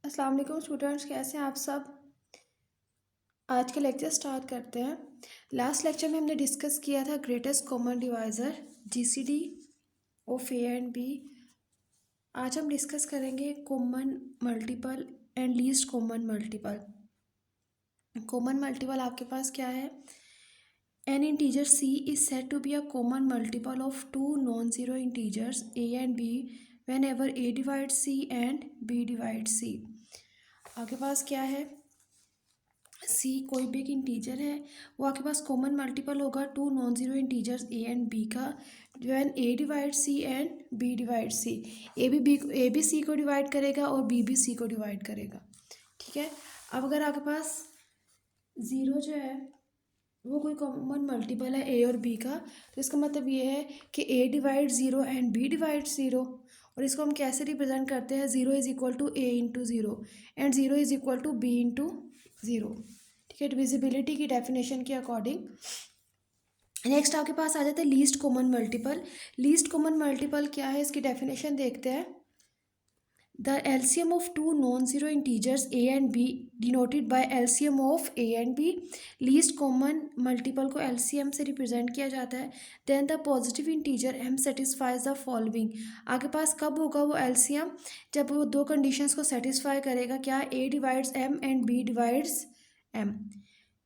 अस्सलाम वालेकुम स्टूडेंट्स, कैसे हैं आप सब। आज का लेक्चर स्टार्ट करते हैं। लास्ट लेक्चर में हमने डिस्कस किया था greatest common divisor GCD of A and B. आज हम डिस्कस करेंगे common multiple and least common multiple. Common multiple आपके पास क्या है? An integer C is said to be a common multiple of two non zero integers A and B whenever A divide C and B divide C. आपके पास क्या है? सी कोई भी एक इंटीजर है, वो आपके पास कॉमन मल्टीपल होगा two non zero integers A and B का when A divide C and B divide C. A भी सी को डिवाइड करेगा और बी भी सी को डिवाइड करेगा। ठीक है। अब अगर आपके पास ज़ीरो जो है वो कोई कॉमन मल्टीपल है ए और बी का, तो इसका मतलब ये है कि A divide zero and B divide zero. और इसको हम कैसे रिप्रेजेंट करते हैं? Zero is equal to A into zero and zero is equal to B into zero. ठीक है, डिविजिबिलिटी की डेफिनेशन के अकॉर्डिंग। नेक्स्ट आपके पास आ जाता है least common multiple. Least common multiple क्या है, इसकी डेफिनेशन देखते हैं। The LCM of two non zero integers A and B denoted by LCM of A and B. Least common multiple को LCM से रिप्रेजेंट किया जाता है। Then the positive integer m satisfies the following. आपके पास कब होगा वो LCM? जब वो दो कंडीशंस को सेटिस्फाई करेगा। क्या? a divides m and b divides m।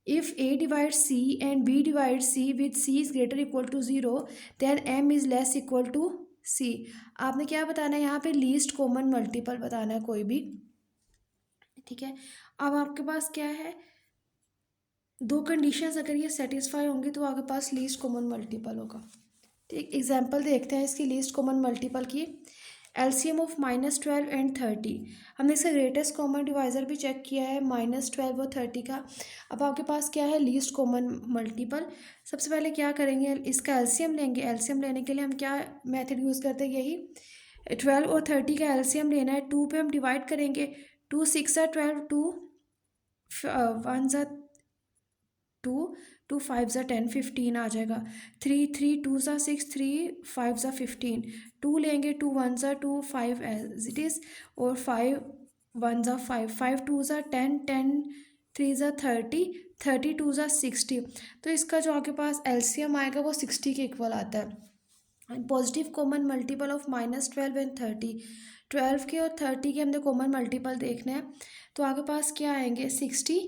If a divides c and b divides c with c is greater equal to 0, then m is less equal to c। आपने क्या बताना है यहाँ पे? लीस्ट कॉमन मल्टीपल बताना है कोई भी। ठीक है। अब आपके पास क्या है? दो कंडीशंस अगर ये सेटिस्फाई होंगी तो आपके पास लीस्ट कॉमन मल्टीपल होगा। ठीक, एग्जांपल देखते हैं इसकी लीस्ट कॉमन मल्टीपल की। LCM of -12 and 30। हमने इसका ग्रेटेस्ट कॉमन डिवाइज़र भी चेक किया है, -12 और 30 का। अब आपके पास क्या है? Least common multiple. सबसे पहले क्या करेंगे? इसका LCM लेंगे। LCM लेने के लिए हम क्या मेथड यूज़ करते हैं? यही 12 और 30 का LCM लेना है। 2 पे हम डिवाइड करेंगे। 2 6 12, 2 1 ज़ा 2, 2 5 ज़ा 10, 15 आ जाएगा। 3 3 2 ज़ा 6, 3 5 ज़ा 15। 2 लेंगे, 2 1 ज़ा 2, 5 एज इट इज़, और 5 1 ज़ा 5, 5 2 ज़ा 10, 10 3 ज़ा 30, 30 2 ज़ा 60। तो इसका जो आपके पास LCM आएगा वो 60 के इक्वल आता है। Positive common multiple of -12 and 30। 12 के और 30 के हमने कॉमन मल्टीपल देखने हैं, तो आपके पास क्या आएंगे? 60।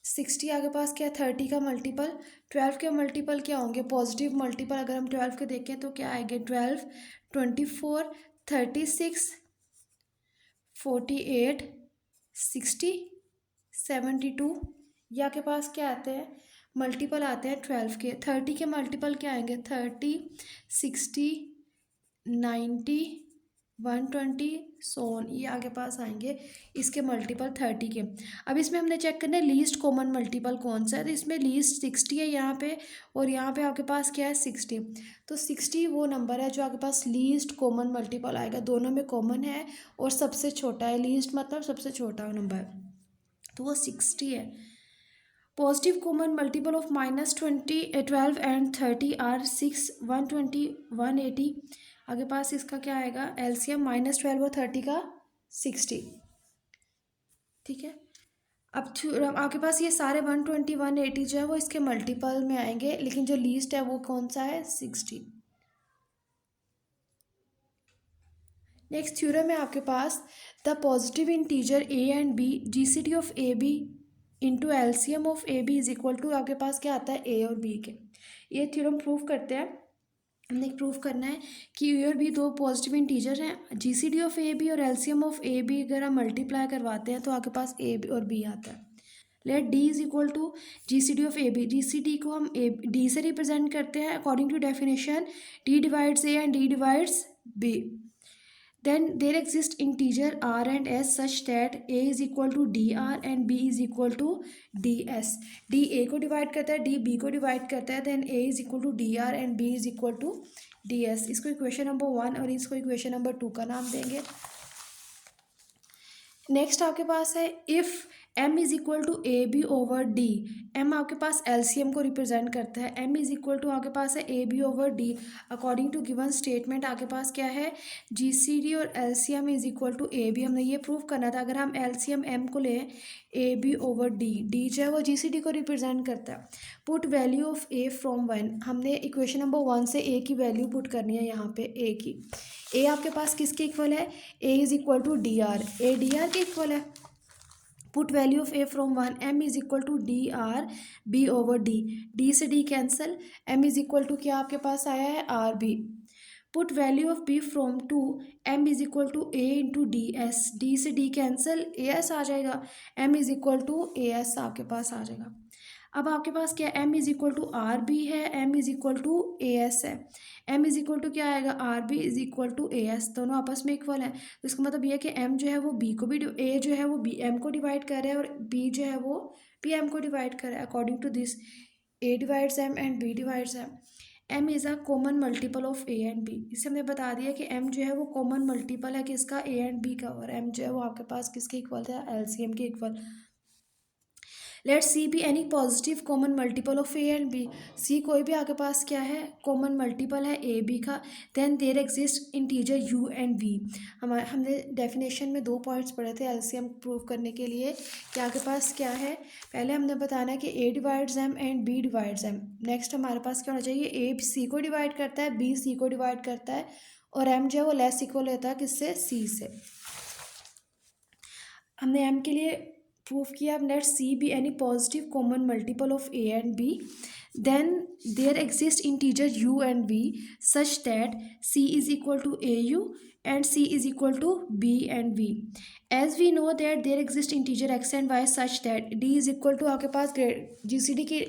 60 आपके पास क्या? 30 का मल्टीपल। 12 के मल्टीपल क्या होंगे? पॉजिटिव मल्टीपल अगर हम 12 के देखें तो क्या आएंगे? 12 24 36 48 60 72। ये आपके पास क्या आते हैं? मल्टीपल आते हैं 12 के। 30 के मल्टीपल क्या आएंगे? 30 60 90 120 सोन, ये आगे पास आएंगे इसके मल्टीपल 30 के। अब इसमें हमने चेक करना है लीस्ट कॉमन मल्टीपल कौन सा है, तो इसमें लीस्ट 60 है यहाँ पे, और यहाँ पे आपके पास क्या है? 60। तो 60 वो नंबर है जो आपके पास लीस्ट कॉमन मल्टीपल आएगा। दोनों में कॉमन है और सबसे छोटा है। लीस्ट मतलब सबसे छोटा नंबर, तो वो 60 है। Positive common multiple of -12 and 30 are 6 120 180। आगे पास इसका क्या आएगा? LCM -12 और 30 का 60। ठीक है। अब आपके पास ये सारे 120 180 जो है वो इसके मल्टीपल में आएंगे, लेकिन जो लीस्ट है वो कौन सा है? 60। नेक्स्ट थ्योरम है आपके पास। The positive integer A and B GCD of A B into LCM of A B is equal to, आपके पास क्या आता है? ए और बी के। ये थ्योरम प्रूव करते हैं। हमने प्रूव करना है कि ए और बी दो पॉजिटिव इंटीजर हैं। GCD ऑफ ए बी और LCM ऑफ ए बी अगर हम मल्टीप्लाई करवाते हैं तो आपके पास ए और बी आता है। Let D is equal to GCD of A B. GCD को हम ए डी से रिप्रेजेंट करते हैं according to definition. D divides A and D divides B. Then there exist integer r and s such that a is equal to dr and b is equal to ds। d a को divide करता है, d b को divide करता है, then a is equal to dr and b is equal to ds। इसको equation number 1 और इसको equation number 2 का नाम देंगे। नेक्स्ट आपके पास है if m is equal to A B over D. m आपके पास एलसीएम को रिप्रेजेंट करता है। m इज इक्वल टू आपके पास है A B over D. According to given statement आपके पास क्या है, जीसीडी और LCM is equal to A B. हमने ये प्रूव करना था। अगर हम एलसीएम m को लें A B over D, D जो है वो जीसीडी को रिप्रेजेंट करता है। Put value of A from 1, हमने इक्वेशन नंबर 1 से ए की वैल्यू पुट करनी है यहाँ पे। ए की, ए आपके पास किसके इक्वल है, A is equal to D R, A D R के इक्वल है। Put value of A from 1, M is equal to D R B over D, D से D cancel, M is equal to क्या आपके पास आया है, R B. Put value of B from 2, M is equal to A into D S, D से D cancel, A S आ जाएगा, M is equal to A S आपके पास आ जाएगा। अब आपके पास क्या, m is equal to R B है, m is equal to A S है। m इज इक्वल टू क्या आएगा, R B is equal to A S, दोनों आपस में इक्वल है। तो इसका मतलब ये है कि m जो है वो b को भी, a जो है वो b m को डिवाइड कर रहा है और b जो है वो b m को डिवाइड कर रहा है। According to this a divides m and b divides m। m is a common multiple of a and b। इससे हमने बता दिया कि m जो है वो कॉमन मल्टीपल है किसका, a एंड b का, और m जो है वो आपके पास किसके इक्वल था, LCM के equal. Let C be any positive common multiple of A and B. C कोई भी आपके पास क्या है, कॉमन मल्टीपल है ए बी का। Then there exist integer U and V. हमने डेफिनेशन में 2 पॉइंट्स पढ़े थे एलसीएम प्रूव करने के लिए कि आपके पास क्या है। पहले हमने बताना है कि A divides M and B divides M. Next हमारे पास क्या होना चाहिए, ए सी को डिवाइड करता है, बी सी को डिवाइड करता है, और एम जो है वो लेस इक्वल होता है किससे, सी से। हमने एम के लिए प्रूफ किया। अब let C be any positive common multiple of A and B, then there exist integer U and V such that C is equal to A U and C is equal to B and V. As we know that there exist integer X and Y such that D is equal to आपके पास GCD के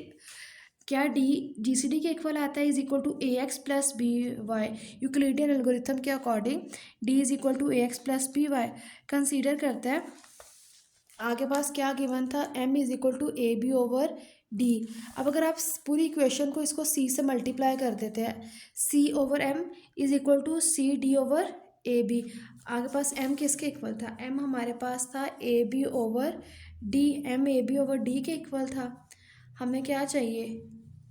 क्या, D GCD के equal आता है, is equal to A X plus B Y. Euclidean algorithm के according D is equal to A X plus B Y. Consider करते हैं आगे पास क्या गिवन था, m is equal to A B over D. अब अगर आप पूरी इक्वेशन को इसको c से मल्टीप्लाई कर देते हैं, c over m is equal to C D over A B. आगे पास m किसके इक्वल था, m हमारे पास था A B over D, m A B over D के इक्वल था। हमें क्या चाहिए,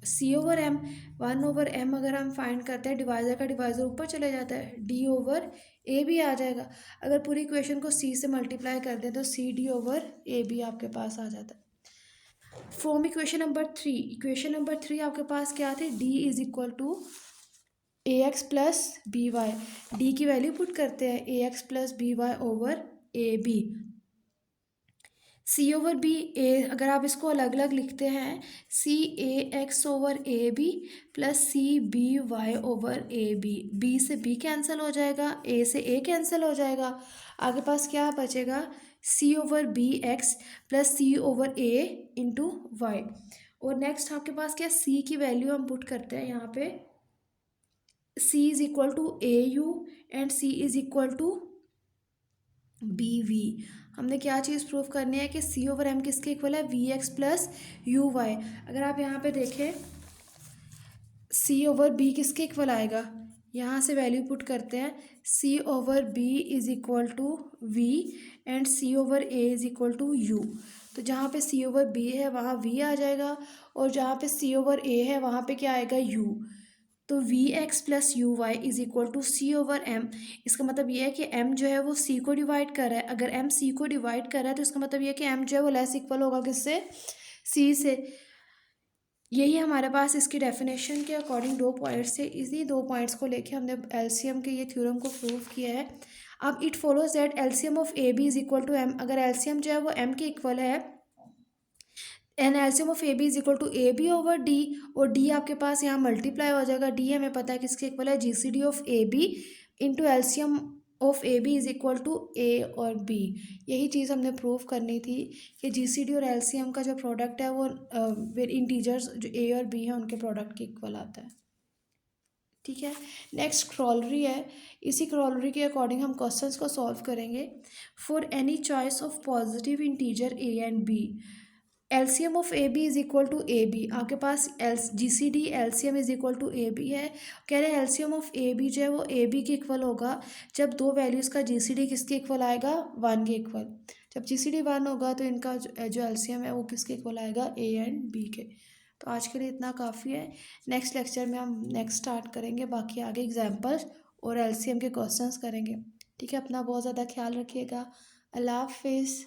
c over m, 1 over m अगर हम फाइंड करते हैं, डिवाइज़र का डिवाइज़र ऊपर चले जाता है, d ओवर a भी आ जाएगा। अगर पूरी इक्वेशन को c से मल्टीप्लाई कर दें तो C D over A B आपके पास आ जाता है। From equation number 3, equation number 3 आपके पास क्या थे, d is equal to A X plus B Y. D की वैल्यू पुट करते हैं, A X plus B Y over A B. C over B, A अगर आप इसको अलग अलग लिखते हैं, C A X over A B plus C B Y over A B. B से बी कैंसिल हो जाएगा, ए से ए कैंसिल हो जाएगा। आगे पास क्या बचेगा, सी ओवर बी एक्स प्लस सी ओवर ए इंटू वाई। और नेक्स्ट आपके पास क्या, सी की वैल्यू हम पुट करते हैं यहाँ पे, C is equal to A U and C is equal to B V. हमने क्या चीज़ प्रूव करनी है कि सी ओवर एम किसके इक्वल है, V X plus U Y. अगर आप यहाँ पे देखें, सी ओवर बी किसके इक्वल आएगा, यहाँ से वैल्यू पुट करते हैं, C over B is equal to V and C over A is equal to U. तो जहाँ पे सी ओवर बी है वहाँ वी आ जाएगा, और जहाँ पे सी ओवर ए है वहाँ पे क्या आएगा, यू। तो V X plus U Y is equal to C over M. इसका मतलब ये है कि m जो है वो c को डिवाइड कर रहा है। अगर m c को डिवाइड कर रहा है तो इसका मतलब ये है कि m जो है वो लेस इक्वल होगा किससे, c से। यही हमारे पास इसकी डेफिनेशन के अकॉर्डिंग 2 पॉइंट्स थे। इसी 2 पॉइंट्स को लेके हमने एलसीएम के ये थ्योरम को प्रूव किया है। अब it follows that LCM of A B is equal to m। अगर एलसीएम जो है वो m के इक्वल है, an LCM of A B is equal to A B over D, और डी आपके पास यहाँ मल्टीप्लाई हो जाएगा। डी हमें पता है किसके इक्वल है, G C D of A B into LCM of A B is equal to A और बी। यही चीज़ हमने प्रूव करनी थी कि जी सी डी और एलसीएम का जो प्रोडक्ट है वो इंटीजर्स जो ए और बी है उनके प्रोडक्ट के इक्वल आता है। ठीक है, नेक्स्ट क्रॉलरी है। इसी क्रॉलरी के अकॉर्डिंग हम क्वेश्चंस को सॉल्व करेंगे। For any choice of positive integer A and B, LCM of A B is equal to A B. आपके पास G C D LCM is equal to A B है। कह रहे हैं एलसीएम ऑफ ए बी जो है वो A B के इक्वल होगा जब 2 वैल्यूज़ का जी सी डी किसके इक्वल आएगा, 1 के इक्वल। जब जीसीडी 1 होगा तो इनका जो एलसीएम है वो किसके इक्वल आएगा, ए एंड बी के। तो आज के लिए इतना काफ़ी है। नेक्स्ट लेक्चर में हम नेक्स्ट स्टार्ट करेंगे, बाकी आगे एग्जाम्पल्स और एलसीएम के क्वेश्चंस करेंगे। ठीक है, अपना बहुत ज़्यादा ख्याल रखिएगा। अल्लाह हाफिज़।